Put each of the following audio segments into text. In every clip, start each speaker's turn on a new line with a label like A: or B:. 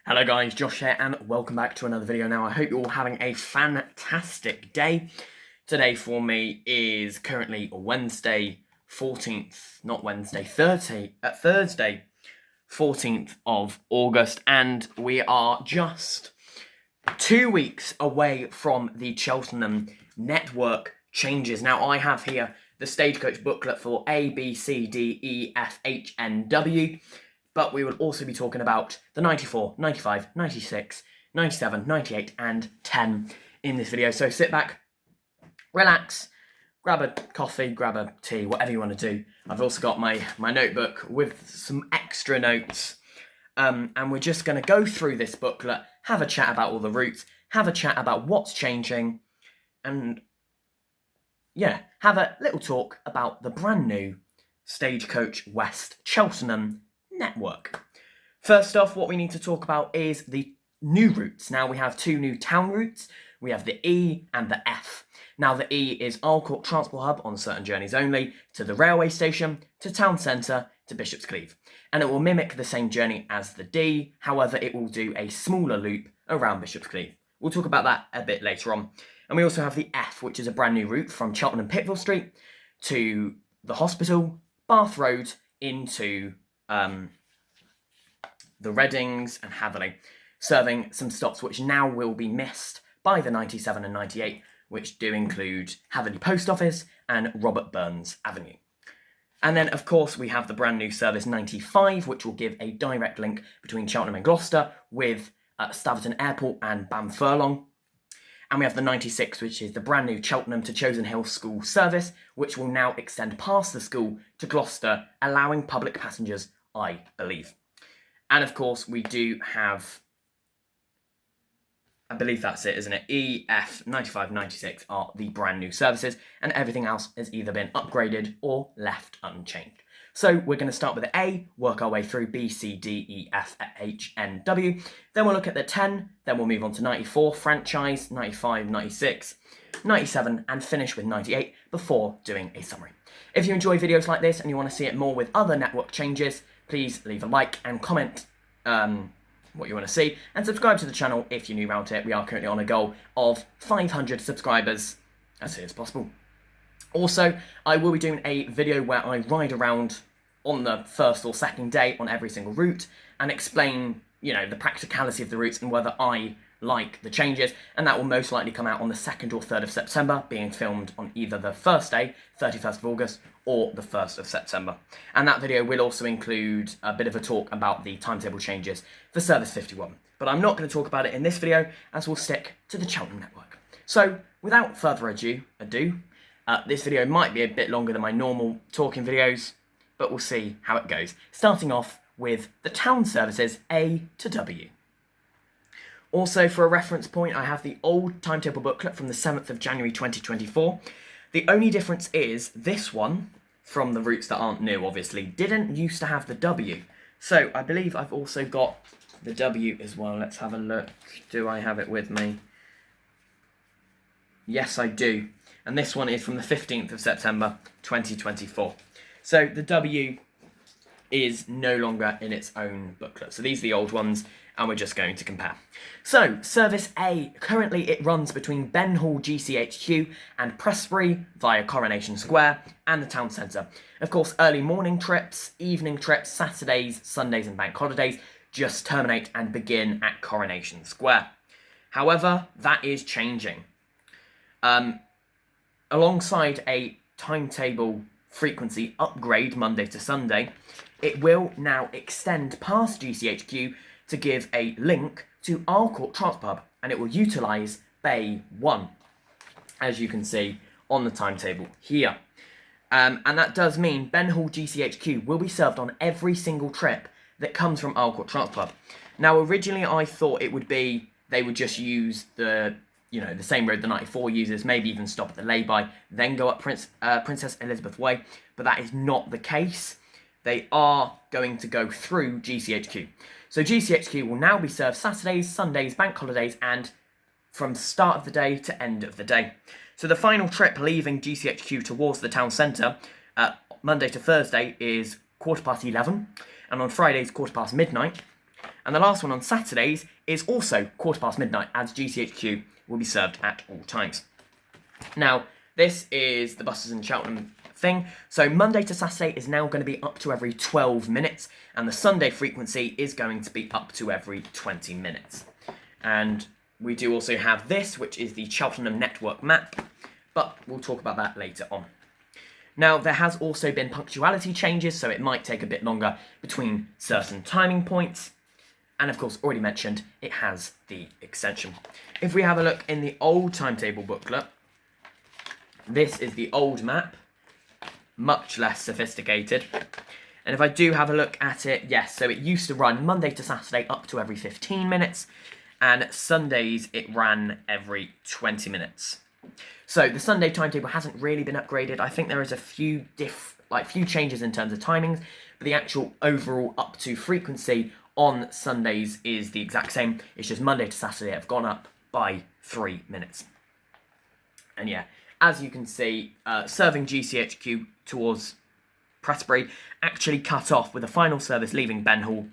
A: Hello guys, Josh here and welcome back to another video. Now I hope you're all having a fantastic day. Today for me is currently Thursday, 14th of August, and we are just 2 weeks away from the Cheltenham network changes. Now I have here the Stagecoach booklet for A, B, C, D, E, F, H, N, W. But we will also be talking about the 94, 95, 96, 97, 98 and 10 in this video. So sit back, relax, grab a coffee, grab a tea, whatever you want to do. I've also got my notebook with some extra notes. And we're just going to go through this booklet, have a chat about all the routes, have a chat about what's changing, and yeah, have a little talk about the brand new Stagecoach West Cheltenham network. First off, what we need to talk about is the new routes. Now we have two new town routes. We have the E and the F. Now the E is Arle Transport Hub on certain journeys only, to the railway station, to town centre, to Bishop's Cleeve. And it will mimic the same journey as the D, however it will do a smaller loop around Bishop's Cleeve. We'll talk about that a bit later on. And we also have the F, which is a brand new route from Cheltenham Pittville Street to the hospital, Bath Road, into the Reddings and Hatherley, serving some stops which now will be missed by the 97 and 98, which do include Hatherley Post Office and Robert Burns Avenue. And then, of course, we have the brand new service 95, which will give a direct link between Cheltenham and Gloucester with Staverton Airport and Bam Furlong. And we have the 96, which is the brand new Cheltenham to Chosen Hill school service, which will now extend past the school to Gloucester, allowing public passengers, I believe. And of course, we do have, I believe that's it, isn't it? E, F, 95, 96 are the brand new services, and everything else has either been upgraded or left unchanged. So we're going to start with A, work our way through B, C, D, E, F, H, N, W. Then we'll look at the 10, then we'll move on to 94, franchise, 95, 96, 97, and finish with 98 before doing a summary. If you enjoy videos like this and you want to see it more with other network changes, please leave a like and comment what you want to see, and subscribe to the channel if you're new around here. We are currently on a goal of 500 subscribers as soon as possible. Also, I will be doing a video where I ride around on the first or second day on every single route and explain, the practicality of the routes and whether I like the changes, and that will most likely come out on the 2nd or 3rd of September, being filmed on either the first day, 31st of August, or the 1st of September. And that video will also include a bit of a talk about the timetable changes for Service 51. But I'm not going to talk about it in this video, as we'll stick to the Cheltenham network. So, without further ado, this video might be a bit longer than my normal talking videos, but we'll see how it goes. Starting off with the town services A to W. Also, for a reference point, I have the old timetable booklet from the 7th of January 2024. The only difference is this one, from the routes that aren't new, obviously, didn't used to have the W. So, I believe I've also got the W as well. Let's have a look. Do I have it with me? Yes, I do. And this one is from the 15th of September 2024. So, the W is no longer in its own booklet. So these are the old ones, and we're just going to compare. So, Service A, currently it runs between Ben Hall GCHQ and Prestbury via Coronation Square and the town centre. Of course, early morning trips, evening trips, Saturdays, Sundays and bank holidays just terminate and begin at Coronation Square. However, that is changing. Alongside a timetable frequency upgrade Monday to Sunday, it will now extend past GCHQ to give a link to Arle Transport Hub, and it will utilise Bay 1, as you can see on the timetable here. And that does mean Ben Hall GCHQ will be served on every single trip that comes from Arle Transport Hub. Now, originally I thought it would be, they would just use the same road the 94 uses, maybe even stop at the lay-by, then go up Princess Elizabeth Way, but that is not the case. They are going to go through GCHQ. So GCHQ will now be served Saturdays, Sundays, bank holidays, and from start of the day to end of the day. So the final trip leaving GCHQ towards the town centre, Monday to Thursday, is 11:15, and on Fridays, 11:15 midnight. And the last one on Saturdays is also quarter past midnight, as GCHQ will be served at all times. Now, this is the buses in Cheltenham thing. So Monday to Saturday is now going to be up to every 12 minutes, and the Sunday frequency is going to be up to every 20 minutes. And we do also have this, which is the Cheltenham network map, but we'll talk about that later on. Now, there has also been punctuality changes, so it might take a bit longer between certain timing points. And of course, already mentioned, it has the extension. If we have a look in the old timetable booklet, this is the old map, much less sophisticated. And if I do have a look at it, yes, so it used to run Monday to Saturday up to every 15 minutes, and Sundays it ran every 20 minutes. So the Sunday timetable hasn't really been upgraded. I think there is a few changes in terms of timings, but the actual overall up to frequency on Sundays is the exact same. It's just Monday to Saturday have gone up by 3 minutes. And yeah, as you can see, serving GCHQ towards Prestbury actually cut off with the final service leaving Ben Hall,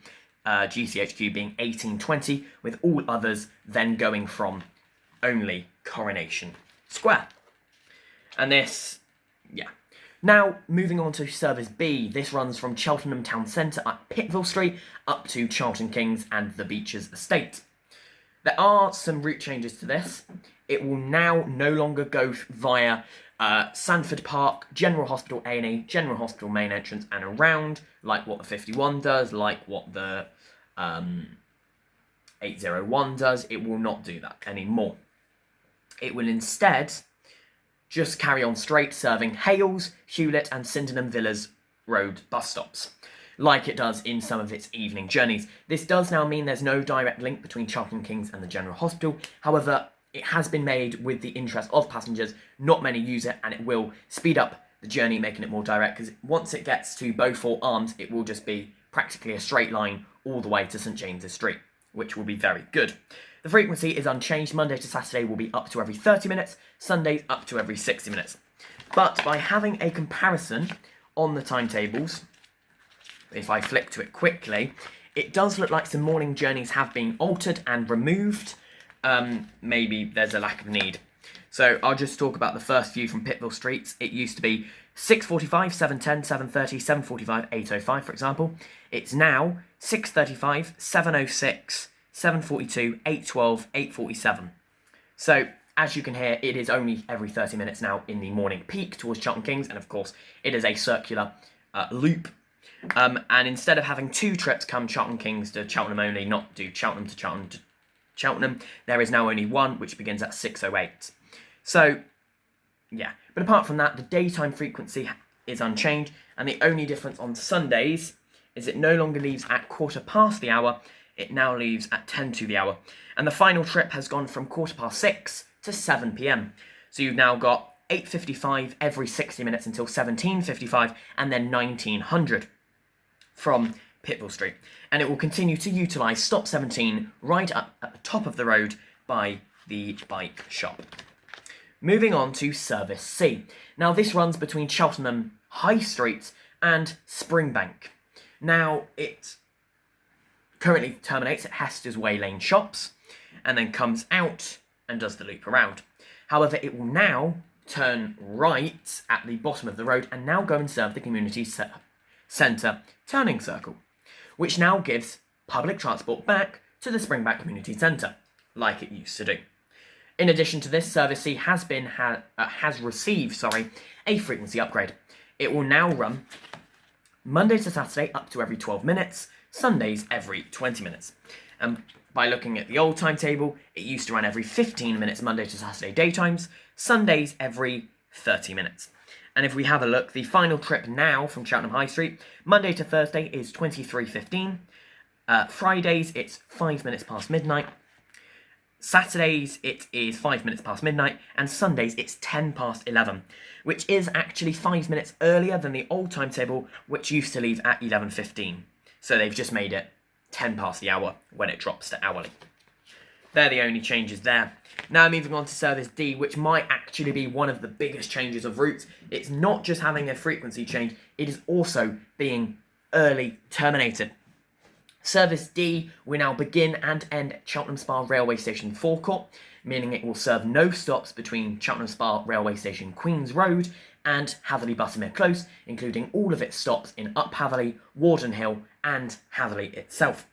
A: GCHQ being 18:20, with all others then going from only Coronation Square. And this, yeah. Now, moving on to Service B, this runs from Cheltenham Town Centre at Pittville Street up to Charlton Kings and the Beeches Estate. There are some route changes to this. It will now no longer go via Sandford Park, General Hospital A&E, General Hospital main entrance and around, like what the 51 does, like what the 801 does. It will not do that anymore. It will instead just carry on straight, serving Hales, Hewlett and Sydenham Villas Road bus stops, like it does in some of its evening journeys. This does now mean there's no direct link between Charlton Kings and the General Hospital. However, it has been made with the interest of passengers. Not many use it, and it will speed up the journey, making it more direct, because once it gets to Beaufort Arms, it will just be practically a straight line all the way to St James's Street, which will be very good. The frequency is unchanged. Monday to Saturday will be up to every 30 minutes, Sundays up to every 60 minutes. But by having a comparison on the timetables, if I flick to it quickly, it does look like some morning journeys have been altered and removed. Maybe there's a lack of need. So I'll just talk about the first few from Pittville Streets. It used to be 6:45, 7:10, 7:30, 7:45, 8:05, for example. It's now 6:35, 7:06, 7:42, 8:12, 8:47. So as you can hear, it is only every 30 minutes now in the morning peak towards Charlton Kings, and of course it is a circular loop. And instead of having 2 trips come Charlton Kings to Cheltenham only, not do Cheltenham to Cheltenham to Cheltenham, there is now only one, which begins at 6:08. So, yeah. But apart from that, the daytime frequency is unchanged, and the only difference on Sundays is it no longer leaves at 1/4 the hour, it now leaves at 10 to the hour. And the final trip has gone from 6:15 to 7 p.m. So you've now got 8:55 every 60 minutes until 17:55, and then 1900 from Pittville Street. And it will continue to utilise Stop 17 right up at the top of the road by the bike shop. Moving on to Service C. Now this runs between Cheltenham High Street and Springbank. Now it currently terminates at Hester's Way Lane Shops and then comes out and does the loop around. However, it will now turn right at the bottom of the road and now go and serve the community centre turning circle, which now gives public transport back to the Springbank Community Centre, like it used to do. In addition to this, Service C has received a frequency upgrade. It will now run Monday to Saturday up to every 12 minutes, Sundays every 20 minutes. And by looking at the old timetable, it used to run every 15 minutes Monday to Saturday daytimes, Sundays every 30 minutes. And if we have a look, the final trip now from Cheltenham High Street, Monday to Thursday is 23:15. Fridays, it's 5 minutes past midnight. Saturdays, it is 5 minutes past midnight. And Sundays, it's 10 past 11, which is actually 5 minutes earlier than the old timetable, which used to leave at 11:15. So they've just made it 10 past the hour when it drops to hourly. They're the only changes there. Now moving on to Service D, which might actually be one of the biggest changes of routes. It's not just having a frequency change, it is also being early terminated. Service D will now begin and end at Cheltenham Spa Railway Station forecourt, meaning it will serve no stops between Cheltenham Spa Railway Station Queen's Road and Hatherley Buttermere Close, including all of its stops in Up Hatherley, Warden Hill and Hatherley itself.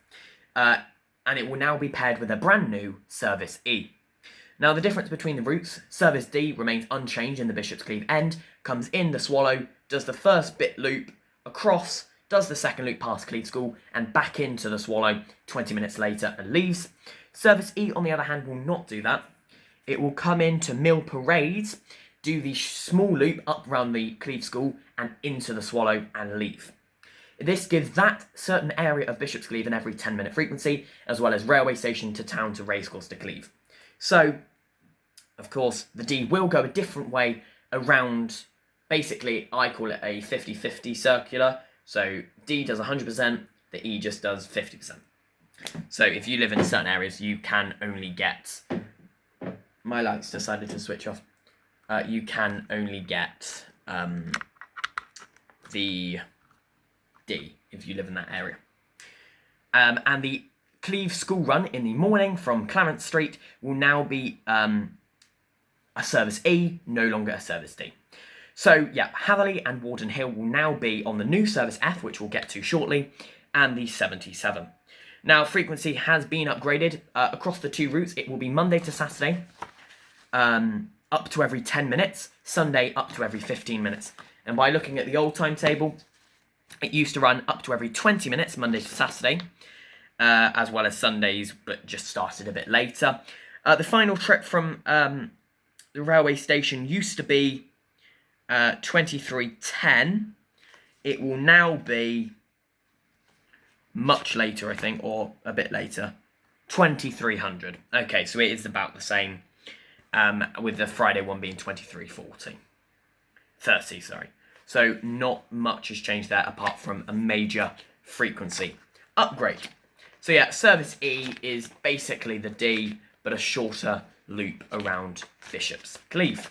A: And it will now be paired with a brand new Service E. Now the difference between the routes, Service D remains unchanged in the Bishop's Cleeve end, comes in the Swallow, does the first bit loop across, does the second loop past Cleeve School and back into the Swallow 20 minutes later and leaves. Service E, on the other hand, will not do that. It will come into Mill Parades, do the small loop up around the Cleeve School and into the Swallow and leave. This gives that certain area of Bishop's Cleeve an every 10-minute frequency, as well as railway station to town to racecourse to Cleeve. So, of course, the D will go a different way around, basically, I call it a 50-50 circular. So D does 100%, the E just does 50%. So if you live in certain areas, you can only get... My lights decided to switch off. You can only get the D if you live in that area. And the Cleeve school run in the morning from Clarence Street will now be a Service E, no longer a Service D. So, yeah, Hatherley and Warden Hill will now be on the new Service F, which we'll get to shortly, and the 77. Now, frequency has been upgraded. Across the two routes, it will be Monday to Saturday, up to every 10 minutes, Sunday up to every 15 minutes. And by looking at the old timetable, it used to run up to every 20 minutes, Monday to Saturday, as well as Sundays, but just started a bit later. The final trip from the railway station used to be 23:10. It will now be much later, I think, or a bit later. 2300. Okay, so it is about the same, with the Friday one being 23:40. 30, sorry. So not much has changed there apart from a major frequency upgrade. So yeah, Service E is basically the D, but a shorter loop around Bishop's Cleeve.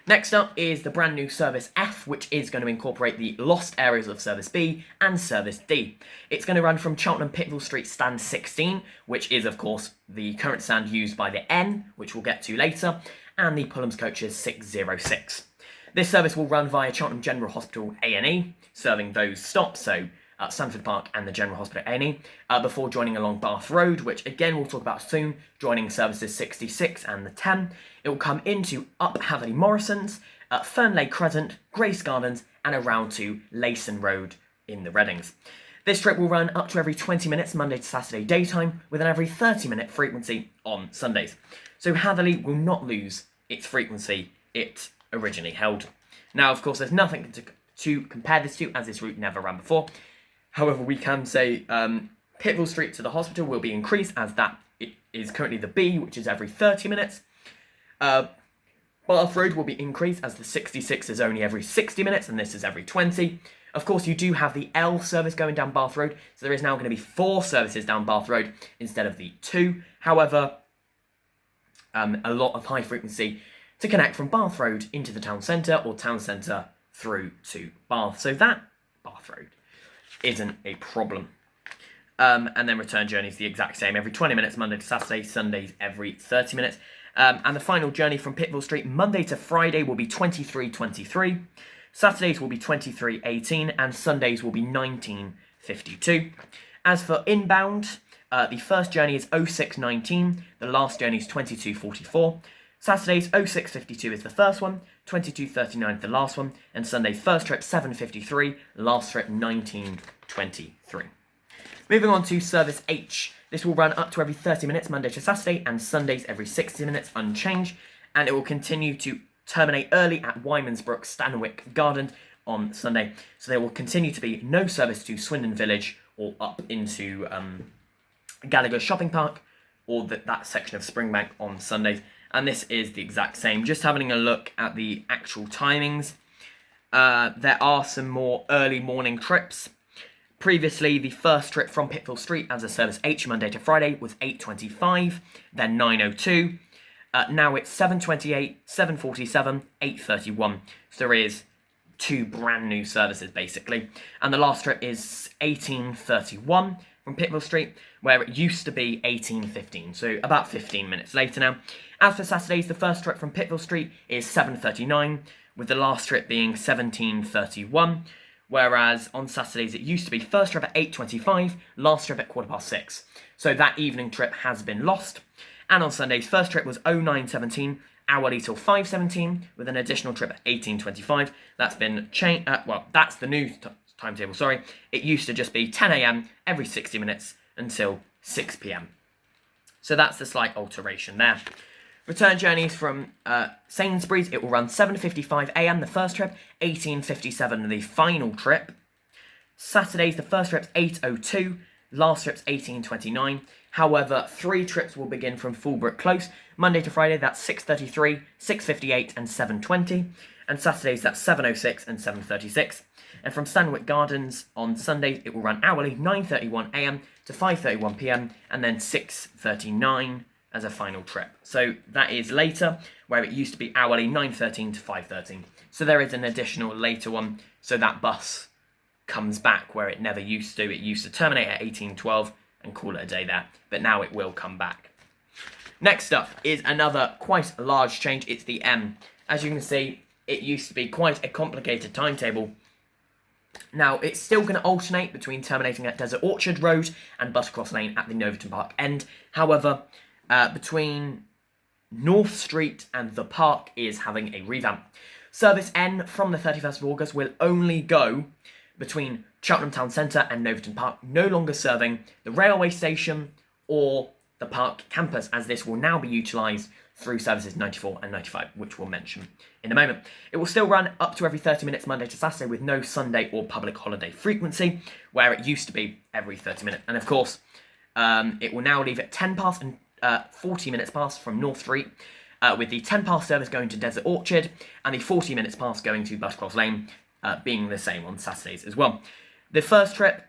A: Next up is the brand new Service F, which is going to incorporate the lost areas of Service B and Service D. It's going to run from Cheltenham Pittville Street stand 16, which is of course the current stand used by the N, which we'll get to later, and the Pullham's coaches 606. This service will run via Cheltenham General Hospital A&E, serving those stops, so Sanford Park and the General Hospital A&E, before joining along Bath Road, which again we'll talk about soon, joining services 66 and the 10. It will come into Up Hatherley Morrison's, Fernley Crescent, Grace Gardens, and around to Leyson Road in the Reddings. This trip will run up to every 20 minutes Monday to Saturday daytime, with an every 30-minute frequency on Sundays. So Hatherley will not lose its frequency it originally held. Now, of course, there's nothing to compare this to, as this route never ran before. However, we can say Pittville Street to the hospital will be increased, as that is currently the B, which is every 30 minutes. Bath Road will be increased, as the 66 is only every 60 minutes, and this is every 20. Of course, you do have the L service going down Bath Road, so there is now going to be 4 services down Bath Road instead of the 2. However, a lot of high frequency to connect from Bath Road into the town centre, or town centre through to Bath. So that Bath Road isn't a problem. And then return journeys the exact same, every 20 minutes Monday to Saturday, Sundays every 30 minutes. And the final journey from Pittville Street Monday to Friday will be 23:23, Saturdays will be 23:18, and Sundays will be 19:52. As for inbound, the first journey is 06:19, the last journey is 22:44. Saturdays 06:52 is the first one, 22:39 is the last one, and Sunday's first trip 7:53, last trip 19:23. Moving on to Service H. This will run up to every 30 minutes Monday to Saturday, and Sundays every 60 minutes unchanged, and it will continue to terminate early at Wymans, Brook, Stanwick Garden on Sunday. So there will continue to be no service to Swindon Village or up into Gallagher Shopping Park or that section of Springbank on Sundays. And this is the exact same. Just having a look at the actual timings. There are some more early morning trips. Previously, the first trip from Pittville Street as a Service H Monday to Friday was 8:25, then 9:02. Now it's 7:28, 7:47, 8:31. So there is two brand new services basically. And the last trip is 18:31 from Pitville Street, where it used to be 18:15, so about 15 minutes later now. As for Saturdays, the first trip from Pitville Street is 7:39, with the last trip being 17:31, whereas on Saturdays it used to be first trip at 8:25, last trip at 6:15. So that evening trip has been lost. And on Sundays, first trip was 09:17, hourly till 5:17, with an additional trip at 18:25. That's been changed. That's the new timetable. Sorry, it used to just be 10 a.m. every 60 minutes until 6 p.m. So that's the slight alteration there. Return journeys from Sainsbury's, it will run 7:55 a.m. the first trip, 18:57 the final trip. Saturdays, the first trip's 8:02, last trip's 18:29. However, 3 trips will begin from Fulbrook Close. Monday to Friday, that's 6:33, 6:58 and 7:20. And Saturdays, that's 7:06 and 7:36. And from Stanwick Gardens on Sundays, it will run hourly 9:31 a.m. to 5:31 p.m. and then 6:39 as a final trip. So that is later, where it used to be hourly 9:13 to 5:13. So there is an additional later one, so that bus comes back where it never used to. It used to terminate at 18:12 and call it a day there, but now it will come back. Next up is another quite large change. It's the M. As you can see, it used to be quite a complicated timetable. Now, it's still going to alternate between terminating at Desert Orchard Road and Buttercross Lane at the Noverton Park end. However, between North Street and the park is having a revamp. Service N from the 31st of August will only go between Cheltenham Town Centre and Noverton Park, no longer serving the railway station or the park campus, as this will now be utilised through services 94 and 95, which we'll mention in a moment. It will still run up to every 30 minutes Monday to Saturday with no Sunday or public holiday frequency, where it used to be every 30 minutes. And of course, it will now leave at 10 past and 40 minutes past from North Street, with the 10 past service going to Desert Orchard and the 40 minutes past going to Buttercross Lane, being the same on Saturdays as well. The first trip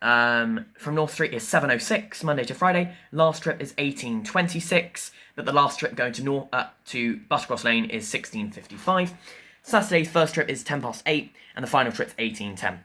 A: from North Street is 7:06 Monday to Friday. Last trip is 18:26, but the last trip going to Buttercross Lane is 16:55. Saturday's first trip is 10 past 8, and the final trip's 18:10.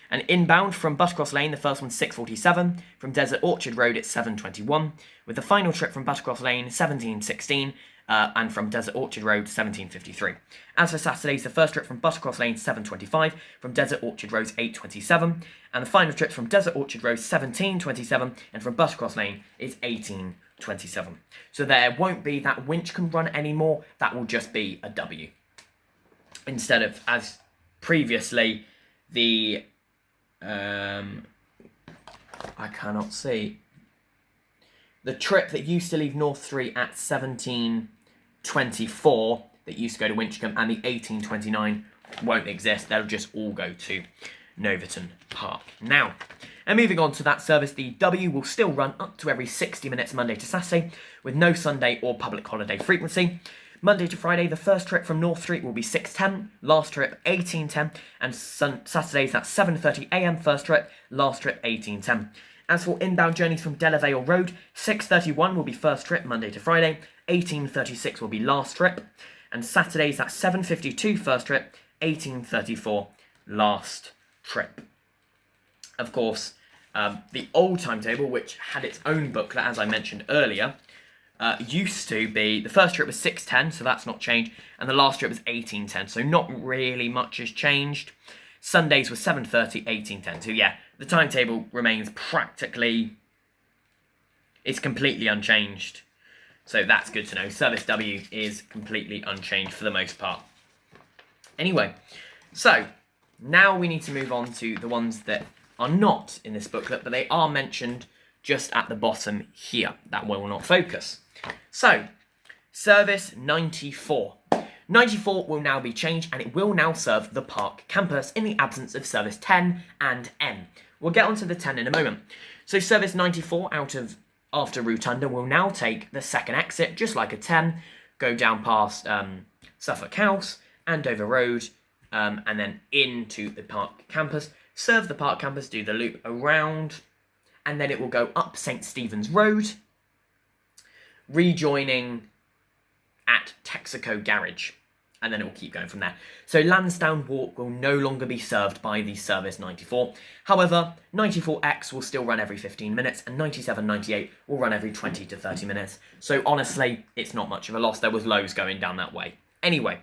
A: And inbound from Buttercross Lane, the first one's 6:47. From Desert Orchard Road, it's 7:21. With the final trip from Buttercross Lane, 17:16. And from Desert Orchard Road, 17:53. As for Saturdays, the first trip from Buttercross Lane, 7:25. From Desert Orchard Road, 8:27. And the final trip from Desert Orchard Road, 17:27. And from Buttercross Lane is 18:27. So there won't be that Winchcombe run anymore. That will just be a W. Instead of, as previously, the... I cannot see. The trip that used to leave North Street at 17:24 that used to go to Winchcombe and the 18:29 won't exist. They'll just all go to Noverton Park now. And moving on to that service, the W will still run up to every 60 minutes Monday to Saturday with no Sunday or public holiday frequency. Monday to Friday, the first trip from North Street will be 6:10, last trip 18:10, and Saturdays that's 7:30 a.m. first trip, last trip 18:10. As for inbound journeys from Delavale Road, 6:31 will be first trip Monday to Friday, 18:36 will be last trip, and Saturdays that's 7:52 first trip, 18:34 last trip. Of course, the old timetable, which had its own booklet, as I mentioned earlier, used to be, the first trip was 6:10, so that's not changed, and the last trip was 18:10, so not really much has changed. Sundays was 7:30, 18:10, so yeah, the timetable remains practically, it's completely unchanged, so that's good to know. Service W is completely unchanged for the most part. Anyway, so now we need to move on to the ones that are not in this booklet, but they are mentioned just at the bottom here. That will not focus. So, Service 94. 94 will now be changed and it will now serve the park campus in the absence of Service 10 and N. We'll get onto the 10 in a moment. So Service 94 after Rotunda will now take the second exit, just like a 10, go down past Suffolk House, Andover Road, and then into the park campus, serve the park campus, do the loop around, and then it will go up St. Stephen's Road, rejoining at Texaco Garage. and then it will keep going from there. So Lansdowne Walk will no longer be served by the service 94. However, 94X will still run every 15 minutes, and 97-98 will run every 20 to 30 minutes. So honestly, it's not much of a loss. There was loads going down that way. Anyway,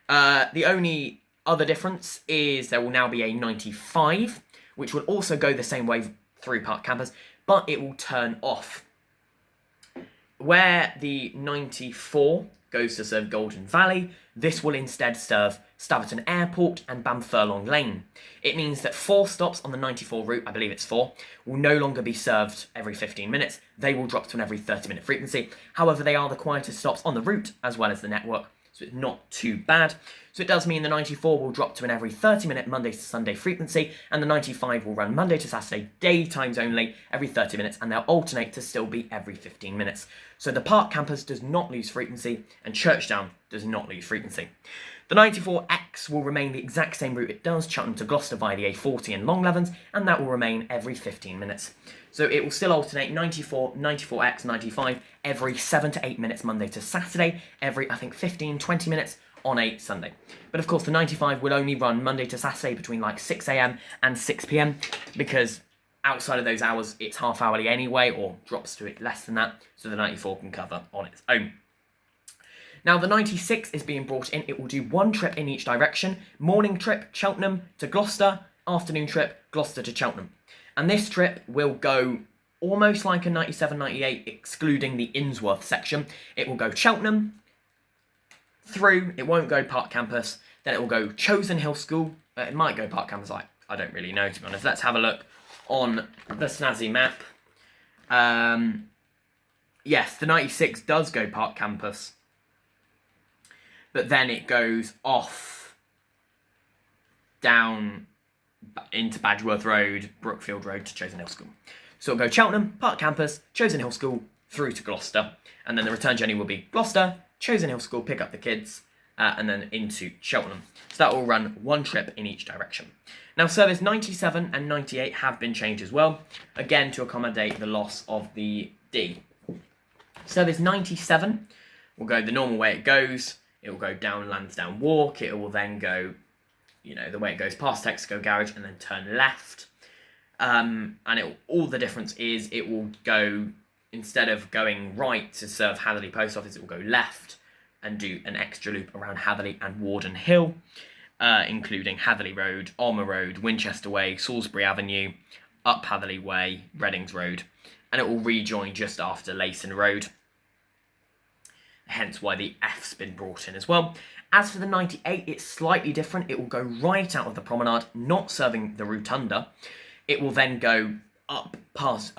A: the only other difference is there will now be a 95, which will also go the same way through Park Campus, but it will turn off. Where the 94 goes to serve Golden Valley, this will instead serve Staverton Airport and Bamfurlong Lane. It means that 4 stops on the 94 route, I believe it's 4, will no longer be served every 15 minutes. They will drop to an every 30-minute frequency. However, they are the quietest stops on the route as well as the network, so it's not too bad. So it does mean the 94 will drop to an every 30-minute Monday to Sunday frequency, and the 95 will run Monday to Saturday, day times only, every 30 minutes, and they'll alternate to still be every 15 minutes. So the Park Campus does not lose frequency, and Churchdown does not lose frequency. The 94X will remain the exact same route it does, Cheltenham to Gloucester via the A40 and Long Levens, and that will remain every 15 minutes. So it will still alternate 94, 94X, 95 every 7 to 8 minutes Monday to Saturday, every, I think, 15, 20 minutes on a Sunday. But of course the 95 will only run Monday to Saturday between like 6 a.m. and 6 p.m. because outside of those hours it's half hourly anyway, or drops to it less than that, so the 94 can cover on its own. Now the 96 is being brought in. It will do 1 trip in each direction. Morning trip, Cheltenham to Gloucester. Afternoon trip, Gloucester to Cheltenham. And this trip will go almost like a 97-98, excluding the Innsworth section. It will go Cheltenham through, it won't go Park Campus, then it will go Chosen Hill School. It might go Park Campus, I don't really know, to be honest. Let's have a look on the snazzy map. Yes, the 96 does go Park Campus, but then it goes off down into Badgeworth Road, Brookfield Road to Chosen Hill School. So it'll go Cheltenham, Park Campus, Chosen Hill School, through to Gloucester, and then the return journey will be Gloucester, Chosen Hill School, pick up the kids, and then into Cheltenham. So that will run 1 trip in each direction. Now service 97 and 98 have been changed as well, again to accommodate the loss of the D. Service 97 will go the normal way it goes. It will go down Lansdowne Walk. It will then go, you know, the way it goes past Texaco Garage and then turn left. And all the difference is it will go, instead of going right to serve Hatherley Post Office, it will go left and do an extra loop around Hatherley and Warden Hill, including Hatherley Road, Almer Road, Winchester Way, Salisbury Avenue, up Hatherley Way, Reddings Road, and it will rejoin just after Leyson Road. Hence why the F's been brought in as well. As for the 98, it's slightly different. It will go right out of the promenade, not serving the rotunda. It will then go up past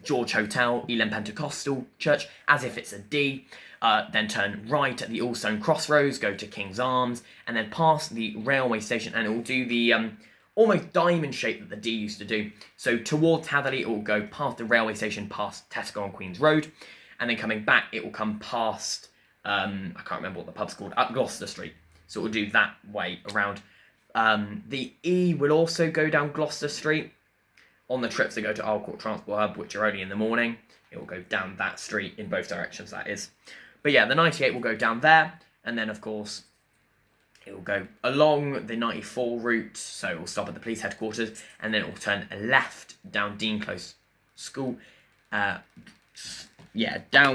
A: George Hotel, Elam Pentecostal Church, as if it's a D, then turn right at the Allstone Crossroads, go to King's Arms, and then past the railway station, and it will do the almost diamond shape that the D used to do. So towards Hatherley, it will go past the railway station, past Tesco on Queen's Road, and then coming back, it will come past, I can't remember what the pub's called, up Gloucester Street. So it will do that way around. The E will also go down Gloucester Street on the trips that go to Arle Transport Hub, which are only in the morning. It will go down that street in both directions, that is. But yeah, the 98 will go down there, and then of course it will go along the 94 route, so it will stop at the police headquarters, and then it will turn left down Dean Close School, down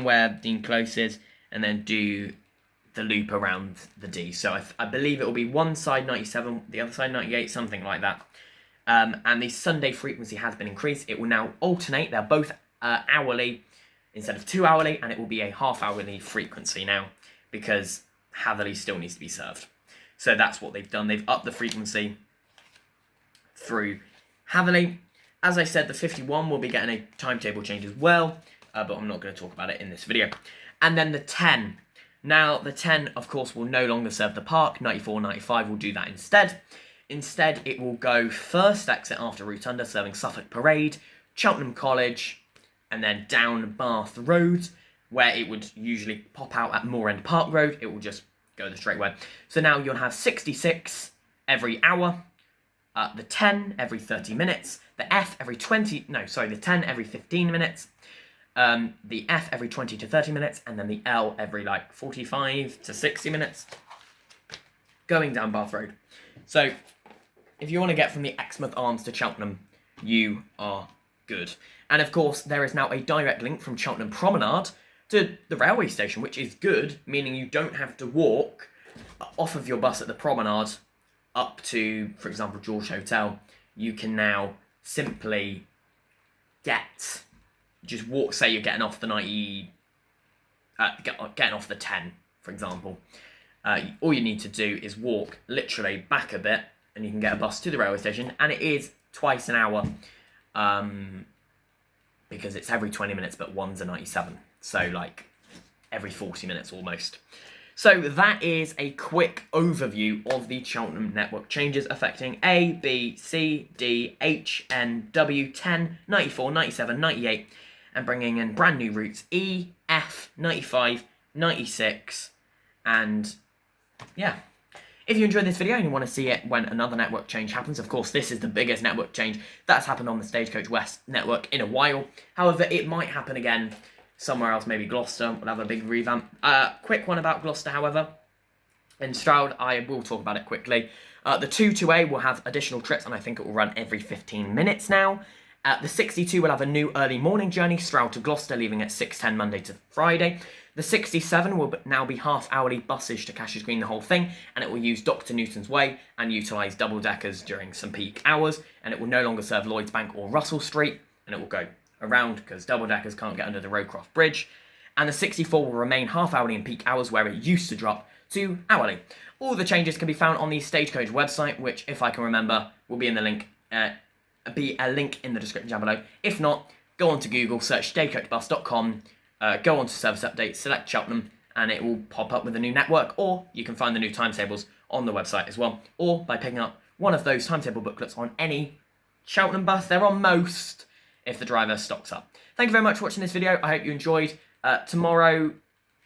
A: where Dean Close is, and then do the loop around the D. So I believe it will be one side 97, the other side 98, something like that. And the Sunday frequency has been increased. It will now alternate. They're both hourly instead of 2 hourly, and it will be a half hourly frequency now because Hatherley still needs to be served. So that's what they've done. They've upped the frequency through Hatherley. As I said, the 51 will be getting a timetable change as well, but I'm not going to talk about it in this video. And then the 10. Now, the 10, of course, will no longer serve the park. 94, 95 will do that instead. Instead, it will go first exit after Rotunda, serving Suffolk Parade, Cheltenham College, and then down Bath Road, where it would usually pop out at Moor End Park Road. It will just go the straight way. So now you'll have 66 every hour, the 10 every 30 minutes, the F every the 10 every 15 minutes, the F every 20 to 30 minutes, and then the L every 45 to 60 minutes. going down Bath Road. So, if you want to get from the Exmouth Arms to Cheltenham, you are good. And of course, there is now a direct link from Cheltenham Promenade to the railway station, which is good, meaning you don't have to walk off of your bus at the Promenade up to, for example, George Hotel. You can now simply just walk, say you're getting off the getting off the 10, for example. All you need to do is walk literally back a bit, and you can get a bus to the railway station, and it is twice an hour, because it's every 20 minutes, but one's a 97. So, like, every 40 minutes almost. So that is a quick overview of the Cheltenham network changes affecting A, B, C, D, H, N, W, 10, 94, 97, 98, and bringing in brand new routes E, F, 95, 96, and yeah. If you enjoyed this video and you want to see it when another network change happens, of course this is the biggest network change that's happened on the Stagecoach West network in a while. However, it might happen again somewhere else, maybe Gloucester will have a big revamp. Quick one about Gloucester, however. In Stroud, I will talk about it quickly. The 2-2A will have additional trips, and I think it will run every 15 minutes now. The 62 will have a new early morning journey, Stroud to Gloucester, leaving at 6:10 Monday to Friday. The 67 will now be half-hourly buses to Cashier's Green, the whole thing, and it will use Dr. Newton's Way and utilise double-deckers during some peak hours, and it will no longer serve Lloyds Bank or Russell Street, and it will go around because double-deckers can't get under the Roadcroft Bridge. And the 64 will remain half-hourly in peak hours where it used to drop to hourly. All the changes can be found on the Stagecoach website, which, if I can remember, will be in the link, be a link in the description down below. If not, go onto Google, search stagecoachbus.com, go onto service updates, select Cheltenham, and it will pop up with a new network, or you can find the new timetables on the website as well, or by picking up one of those timetable booklets on any Cheltenham bus. They're on most, if the driver stocks up. Thank you very much for watching this video. I hope you enjoyed. Tomorrow,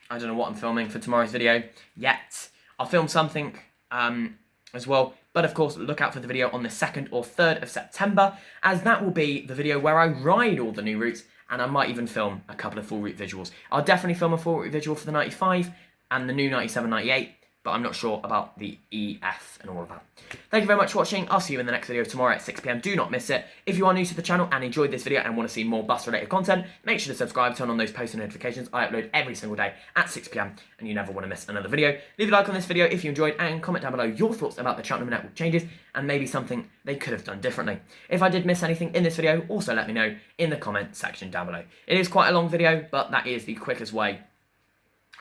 A: I don't know what I'm filming for tomorrow's video yet. I'll film something as well. But of course, look out for the video on the 2nd or 3rd of September, as that will be the video where I ride all the new routes, and I might even film a couple of full route visuals. I'll definitely film a full route visual for the 95 and the new 97, 98, but I'm not sure about the EF and all of that. Thank you very much for watching. I'll see you in the next video tomorrow at 6 PM. Do not miss it. If you are new to the channel and enjoyed this video and want to see more bus-related content, make sure to subscribe, turn on those post notifications. I upload every single day at 6 PM, and you never want to miss another video. Leave a like on this video if you enjoyed, and comment down below your thoughts about the Cheltenham network changes and maybe something they could have done differently. If I did miss anything in this video, also let me know in the comment section down below. It is quite a long video, but that is the quickest way,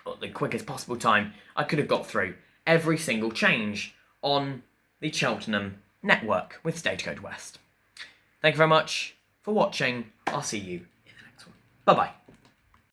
A: or the quickest possible time I could have got through every single change on the Cheltenham network with Stagecoach West. Thank you very much for watching. I'll see you in the next one. Bye-bye.